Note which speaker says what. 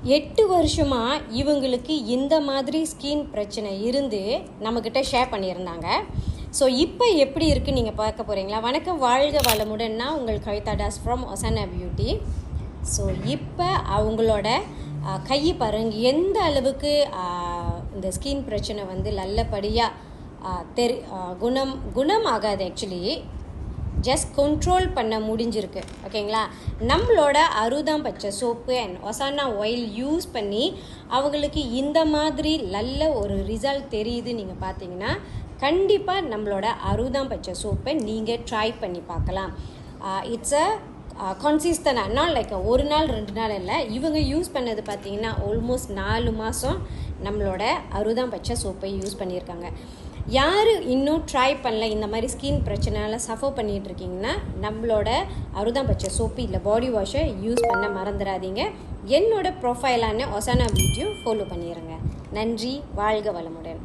Speaker 1: 8 வருஷமாக இவங்களுக்கு இந்த மாதிரி ஸ்கின் பிரச்சனை இருந்து நம்மக்கிட்ட ஷேர் பண்ணியிருந்தாங்க. ஸோ இப்போ எப்படி இருக்குன்னு நீங்கள் பார்க்க போகிறீங்களா? வணக்கம், வாழ்க வளமுடன்னா உங்கள் Kavitha Das from Osana beauty. So இப்போ அவங்களோட கை பாருங்க எந்த அளவுக்கு இந்த ஸ்கின் பிரச்சனை வந்து நல்லபடியாக குணம் ஆகாது. ஆக்சுவலி ஜஸ்ட் கண்ட்ரோல் பண்ண முடிஞ்சிருக்கு. ஓகேங்களா? நம்மளோட அறுதாம் பச்சை சோப்பு அண்ட் ஒசானா ஆயில் யூஸ் பண்ணி அவங்களுக்கு இந்த மாதிரி நல்ல ஒரு ரிசல்ட் தெரியுது. நீங்கள் பார்த்தீங்கன்னா கண்டிப்பாக நம்மளோட அறுதாம் பச்சை சோப்பை நீங்கள் ட்ரை பண்ணி பார்க்கலாம். It's a consistent, not like ஒரு நாள் 2 நாள் இல்லை. இவங்க யூஸ் பண்ணது பார்த்தீங்கன்னா ஆல்மோஸ்ட் 4 மாதம் நம்மளோட அறுதாம் பச்சை சோப்பை யூஸ் பண்ணியிருக்காங்க. யார் இன்னும் ட்ரை பண்ணல, இந்த மாதிரி ஸ்கின் பிரச்சனையால் சஃபர் பண்ணிகிட்டு இருக்கீங்கன்னா நம்மளோட அறுதாம் பச்சை சோப்பு இல்லை பாடி வாஷை யூஸ் பண்ண மறந்துடாதீங்க. என்னோட ப்ரொஃபைலான ஒசானா பியூட்டியும் ஃபாலோ பண்ணிடுங்க. நன்றி, வாழ்க வளமுடன்.